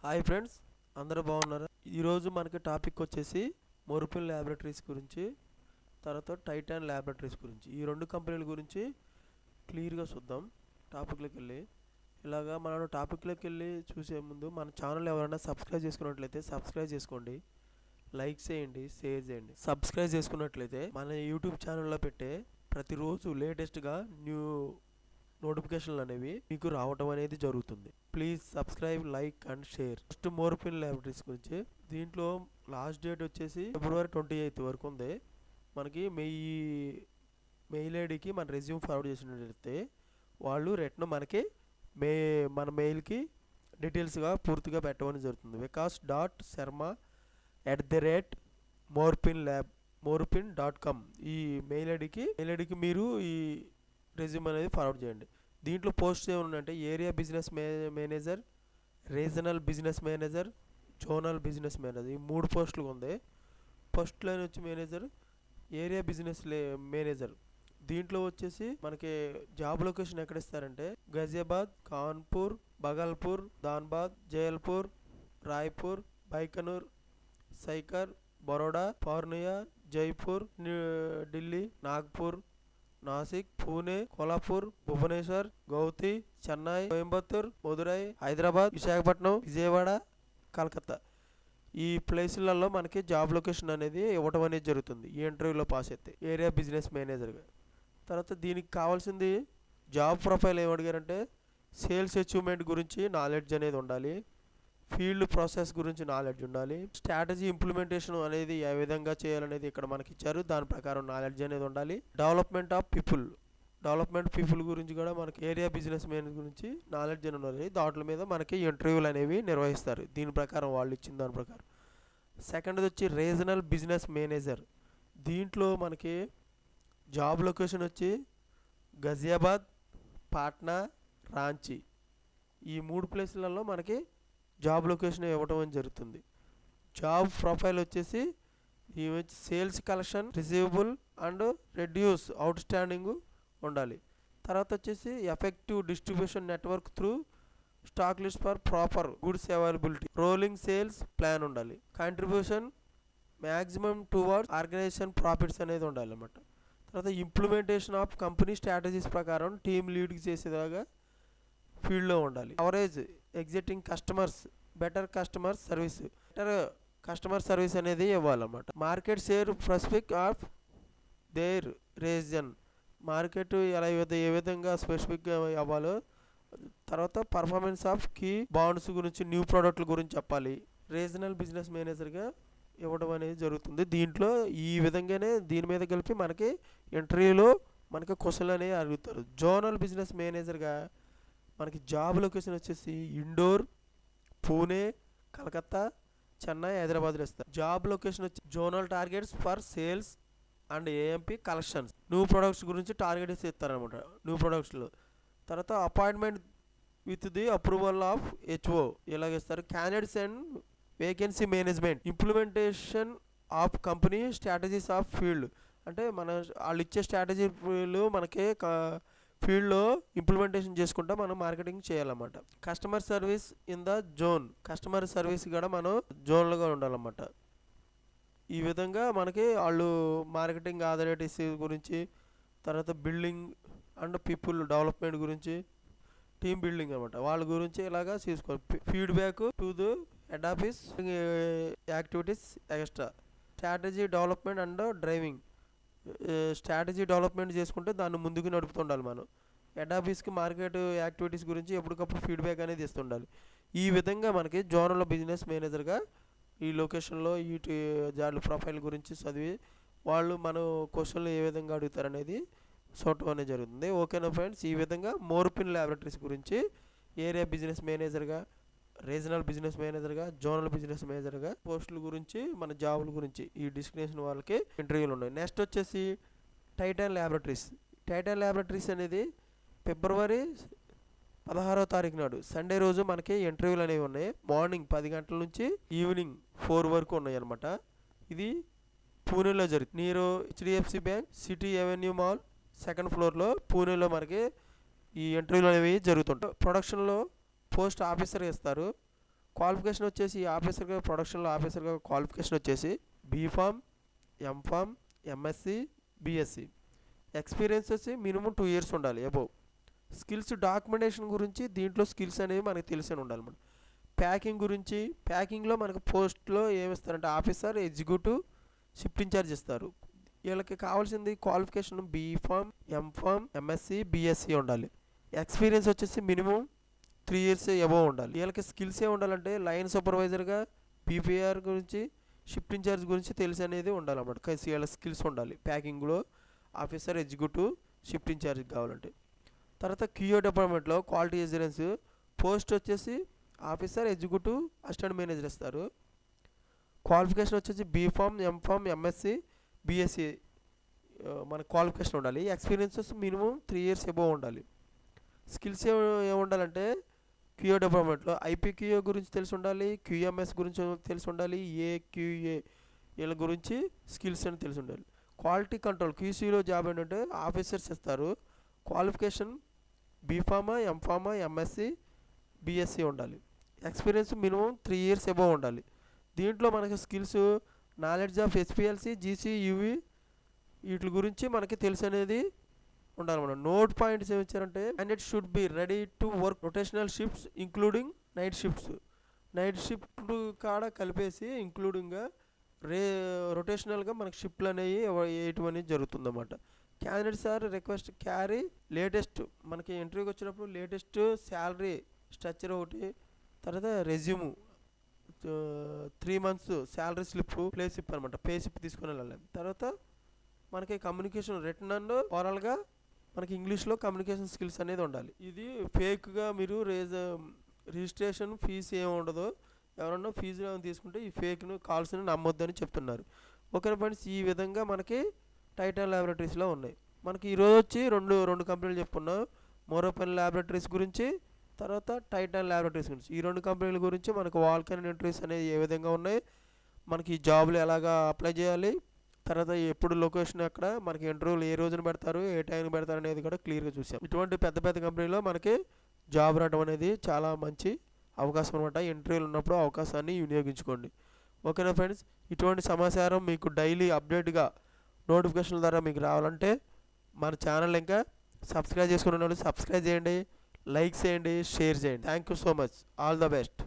Hi friends, అందరూ బాగున్నారా? ఈరోజు మనకి టాపిక్ వచ్చేసి మోర్పిన్ ల్యాబొరేటరీస్ గురించి, తర్వాత టైటాన్ ల్యాబొరేటరీస్ గురించి, ఈ రెండు కంపెనీల గురించి క్లియర్గా చూద్దాం. టాపిక్లోకి వెళ్ళి మనం టాపిక్లోకి వెళ్ళి చూసే ముందు మన ఛానల్ ఎవరైనా సబ్స్క్రైబ్ చేసుకున్నట్లయితే సబ్స్క్రైబ్ చేసుకోండి, లైక్ చేయండి, షేర్ చేయండి. సబ్స్క్రైబ్ చేసుకున్నట్లయితే మన యూట్యూబ్ ఛానల్లో పెట్టే ప్రతిరోజు లేటెస్ట్గా న్యూ నోటిఫికేషన్లు అనేవి మీకు రావడం అనేది జరుగుతుంది. Please subscribe, like and share. First Morepen laboratories గురించి. దీంట్లో లాస్ట్ డేట్ వచ్చేసి February 28 వరకు ఉంది. మనకి మెయిల్ ఐడికి మన రెజ్యూమ్ ఫార్వర్డ్ చేసినట్లయితే వాళ్ళు రిటర్న్ మనకి మన మెయిల్కి డీటెయిల్స్గా పూర్తిగా పెట్టమని జరుగుతుంది. vikas.sharma@morpin.com ఈ మెయిల్ ఐడికి మీరు ఈ రెజ్యూమ్ అనేది ఫార్వర్డ్ చేయండి. దీంట్లో పోస్ట్ ఏమన్నాయంటే area business manager, regional business manager, zonal business manager, ఈ 3 పోస్టులు ఉంది. ఫస్ట్ లైన్ వచ్చి మేనేజర్, ఏరియా బిజినెస్ మేనేజర్. దీంట్లో వచ్చేసి మనకి జాబ్ లొకేషన్ ఎక్కడ ఇస్తారంటే గజియాబాద్, కాన్పూర్, బగల్పూర్, ధాన్బాద్, జైల్పూర్, రాయ్పూర్, బైకనూర్, సైకర్, బరోడా, పూర్నియా, జైపూర్, ఢిల్లీ, నాగ్పూర్, నాసిక్, పూణే, కోల్హాపూర్, భువనేశ్వర్, గౌహతి, చెన్నై, కోయంబత్తూర్, మదురై, హైదరాబాద్, విశాఖపట్నం, విజయవాడ, కలకత్తా. ఈ ప్లేసులలో మనకి జాబ్ లొకేషన్ అనేది ఇవ్వడం అనేది జరుగుతుంది ఈ ఇంటర్వ్యూలో పాస్ అయితే ఏరియా బిజినెస్ మేనేజర్గా. తర్వాత దీనికి కావాల్సింది జాబ్ ప్రొఫైల్ ఏమడిగారంటే సేల్స్ అచీవ్మెంట్ గురించి నాలెడ్జ్ అనేది ఉండాలి, ఫీల్డ్ ప్రాసెస్ గురించి నాలెడ్జ్ ఉండాలి, స్ట్రాటజీ ఇంప్లిమెంటేషన్ అనేది ఏ విధంగా చేయాలనేది ఇక్కడ మనకి ఇచ్చారు, దాని ప్రకారం నాలెడ్జ్ అనేది ఉండాలి. డెవలప్మెంట్ పీపుల్ గురించి కూడా మనకి ఏరియా బిజినెస్ మేనేజర్ గురించి నాలెడ్జ్ అని ఉండాలి. దాంట్లో మీద మనకి ఇంటర్వ్యూలు అనేవి నిర్వహిస్తారు దీని ప్రకారం, వాళ్ళు ఇచ్చిన దాని ప్రకారం. సెకండ్ది వచ్చి రీజనల్ బిజినెస్ మేనేజర్. దీంట్లో మనకి జాబ్ లొకేషన్ వచ్చి గజియాబాద్, పాట్నా, రాంచీ, ఈ 3 ప్లేసులలో మనకి జాబ్ లొకేషన్ ఇవ్వడం జరుగుతుంది. జాబ్ ప్రొఫైల్ వచ్చేసి sales collection, receivable and reduce outstanding ఉండాలి. తర్వాత వచ్చేసి effective distribution network through stock list for proper goods availability, rolling sales plan ఉండాలి. Contribution maximum towards organisation profits అనేది ఉండాలి అన్నమాట. తర్వాత ఇంప్లిమెంటేషన్ ఆఫ్ కంపెనీ స్ట్రాటజీస్ ప్రకారం టీమ్ లీడ్ చేసేలాగా ఫీల్డ్లో ఉండాలి. Coverage existing customers, better customer service అనేది ఇవ్వాలన్నమాట. Market share specific of their region, market ఏ విధంగా స్పెసిఫిక్గా అవ్వాలో. తర్వాత పర్ఫార్మెన్స్ ఆఫ్ కీ బాండ్స్ గురించి, న్యూ ప్రోడక్ట్ల గురించి చెప్పాలి. రీజనల్ బిజినెస్ మేనేజర్గా ఇవ్వడం అనేది జరుగుతుంది. దీంట్లో ఈ విధంగానే దీని మీద కలిపి మనకి ఇంటర్వ్యూలో మనకి క్వశ్చన్లు అనేవి అడుగుతారు. జోనల్ బిజినెస్ మేనేజర్గా మనకి జాబ్ లొకేషన్ వచ్చేసి ఇండోర్, పూణే, కలకత్తా, చెన్నై, హైదరాబాద్లో ఇస్తారు. జాబ్ లొకేషన్ వచ్చి zonal targets for sales and AMP collections, new products గురించి టార్గెట్స్ ఇస్తారనమాట న్యూ ప్రొడక్ట్స్లో. తర్వాత appointment with the approval of HO ఇలాగిస్తారు. Candidates and vacancy management, implementation of company strategies of field, అంటే వాళ్ళు ఇచ్చే స్ట్రాటజీలు మనకి ఫీల్డ్లో ఇంప్లిమెంటేషన్ చేసుకుంటా మనం మార్కెటింగ్ చేయాలన్నమాట. Customer service in the zone, customer service కూడా మనం జోన్లుగా ఉండాలన్నమాట. ఈ విధంగా మనకి వాళ్ళు మార్కెటింగ్ ఆథరైటీస్ గురించి, తర్వాత బిల్డింగ్ అండ్ పీపుల్ డెవలప్మెంట్ గురించి, టీమ్ బిల్డింగ్ అనమాట, వాళ్ళ గురించి ఇలాగా తీసుకోవాలి. Feedback to the head office activities extra, strategy development and driving, strategy development చేసుకుంటే దాన్ని ముందుకు నడుపుతుండాలి మనం. హెడ్ ఆఫీస్కి మార్కెట్ యాక్టివిటీస్ గురించి ఎప్పటికప్పుడు ఫీడ్బ్యాక్ అనేది ఇస్తుండాలి. ఈ విధంగా మనకి జోనల్ బిజినెస్ మేనేజర్గా ఈ లొకేషన్లో ఈ జాబ్ల ప్రొఫైల్ గురించి చదివి వాళ్ళు మన క్వశ్చన్లు ఏ విధంగా అడుగుతారు అనేది చూడటం అనేది జరుగుతుంది. ఓకేనా ఫ్రెండ్స్, ఈ విధంగా మోర్పిన్ ల్యాబొరేటరీస్ గురించి ఏరియా బిజినెస్ మేనేజర్గా, రీజనల్ బిజినెస్ మేనేజర్గా, జోనల్ బిజినెస్ మేనేజర్గా పోస్టుల గురించి, మన జాబుల గురించి ఈ డిస్క్రిప్షన్ వాళ్ళకి ఇంటర్వ్యూలు ఉన్నాయి. నెక్స్ట్ వచ్చేసి టైటాన్ ల్యాబొరేటరీస్ అనేది February 16 నాడు సండే రోజు మనకి ఇంటర్వ్యూలు అనేవి ఉన్నాయి. మార్నింగ్ 10 గంటల నుంచి ఈవినింగ్ 4 వరకు ఉన్నాయి అనమాట. ఇది పూణేలో జరుగుతుంది. నీరు HDFC bank, city avenue mall, 2nd ఫ్లోర్లో పూణేలో మనకి ఈ ఇంటర్వ్యూలు అనేవి జరుగుతుంటాయి. ప్రొడక్షన్లో పోస్ట్ ఆఫీసర్ ఇస్తారు, క్వాలిఫికేషన్ వచ్చేసి ఆఫీసర్గా ప్రొడక్షన్లో ఆఫీసర్గా క్వాలిఫికేషన్ వచ్చేసి B Pharm, M Pharm, MSc, BSc. Experience వచ్చి మినిమం 2 years ఉండాలి అబోవ్. స్కిల్స్ డాక్యుమెంటేషన్ గురించి దీంట్లో స్కిల్స్ అనేవి మనకు తెలిసి ఉండాలి. మనం ప్యాకింగ్ గురించి, ప్యాకింగ్లో మనకు పోస్ట్లో ఏమిస్తారంటే ఆఫీసర్, ఎగ్జిక్యూటివ్, షిఫ్ట్ ఇన్ఛార్జ్ ఇస్తారు. వీళ్ళకి కావాల్సింది qualification B Pharm, M Pharm, MSc, BSc ఉండాలి. ఎక్స్పీరియన్స్ వచ్చేసి మినిమం 3 years అబోవ్ ఉండాలి. వీళ్ళకి స్కిల్స్ ఏ ఉండాలంటే లైన్ సూపర్వైజర్గా, పీపీఆర్ గురించి, షిఫ్ట్ ఇన్ఛార్జ్ గురించి తెలిసి అనేది ఉండాలన్నమాట. వీళ్ళ స్కిల్స్ ఉండాలి ప్యాకింగ్లో ఆఫీసర్, ఎగ్జిక్యూటివ్, షిఫ్ట్ ఇన్ఛార్జ్ కావాలంటే. తర్వాత క్యూఓ డిపార్ట్మెంట్లో క్వాలిటీ అష్యూరెన్స్ పోస్ట్ వచ్చేసి ఆఫీసర్, ఎగ్జిక్యూటివ్, అసిస్టెంట్ మేనేజర్ ఇస్తారు. క్వాలిఫికేషన్ వచ్చేసి బీఫామ్, ఎంఫామ్, ఎంఎస్సి, బీఎస్సి మన క్వాలిఫికేషన్ ఉండాలి. ఎక్స్పీరియన్స్ మినిమం 3 years అబోవ్ ఉండాలి. స్కిల్స్ ఏముండాలంటే క్యూఓ డిపార్ట్మెంట్లో ఐపీక్యూఓ గురించి తెలిసి ఉండాలి, క్యూఎంఎస్ గురించి తెలిసి ఉండాలి, ఏక్యూఏ వీళ్ళ గురించి స్కిల్స్ అని తెలిసి ఉండాలి. క్వాలిటీ కంట్రోల్ క్యూసీలో జాబ్ ఏంటంటే ఆఫీసర్స్ ఇస్తారు. Qualification B Pharma, M Pharma, MSc, BSc ఉండాలి. ఎక్స్పీరియన్స్ మినిమం 3 years అబోవ్ ఉండాలి. దీంట్లో మనకి skills knowledge of SPLC, GC, UV వీటి గురించి మనకి తెలిసి అనేది ఉండాలి. మనం నోట్ పాయింట్స్ ఏమి ఇచ్చారంటే and it should be ready to work rotational shifts including night shifts. Night shift కాడ కలిపేసి ఇంక్లూడింగ్గా రొటేషనల్గా మనకి షిఫ్ట్లు అనేవి వేయటం అనేది జరుగుతుందన్నమాట. Candidates are request carry latest మనకి ఇంటర్వ్యూకి వచ్చినప్పుడు లేటెస్ట్ శాలరీ స్ట్రక్చర్ ఒకటి, తర్వాత resume, 3 months salary slip, play slip అనమాట, పే స్లిప్ తీసుకొని వెళ్ళాలి. తర్వాత మనకి కమ్యూనికేషన్ రిటర్న్ అండ్ ఓరల్గా మనకి ఇంగ్లీష్లో కమ్యూనికేషన్ స్కిల్స్ అనేది ఉండాలి. ఇది ఫేక్గా మీరు రిజిస్ట్రేషన్ ఫీజు ఏమి ఉండదు. ఎవరన్నా ఫీజు తీసుకుంటే ఈ ఫేక్ను కాల్స్ని నమ్మొద్దని చెప్తున్నారు. ఓకే ఫ్రెండ్స్, ఈ విధంగా మనకి టైటాన్ ల్యాబొరేటరీస్లో ఉన్నాయి. మనకి ఈరోజు వచ్చి రెండు కంపెనీలు చెప్పుకున్నాం. మోరోపెన్ ల్యాబొరేటరీస్ గురించి, తర్వాత టైటాన్ ల్యాబొరేటరీస్ గురించి. ఈ 2 కంపెనీల గురించి మనకు వాల్కన్ ఇంటర్వ్యూస్ అనేది ఏ విధంగా ఉన్నాయి, మనకి ఈ జాబ్లు ఎలాగా అప్లై చేయాలి, తర్వాత ఎప్పుడు లొకేషన్ ఎక్కడ, మనకి ఇంటర్వ్యూలు ఏ రోజున పెడతారు, ఏ టైంకి పెడతారు అనేది కూడా క్లియర్గా చూసాం. ఇటువంటి పెద్ద పెద్ద కంపెనీలో మనకి జాబ్ రావడం అనేది చాలా మంచి అవకాశం అనమాట. ఇంటర్వ్యూలు ఉన్నప్పుడు అవకాశాన్ని వినియోగించుకోండి. ఓకేనా ఫ్రెండ్స్, ఇటువంటి సమాచారం మీకు డైలీ అప్డేట్గా నోటిఫికేషన్ల ద్వారా మీకు రావాలంటే మన ఛానల్ ఇంకా సబ్స్క్రైబ్ చేసుకున్న వాళ్ళు సబ్స్క్రైబ్ చేయండి, లైక్ చేయండి, షేర్ చేయండి. Thank you so much. All the best.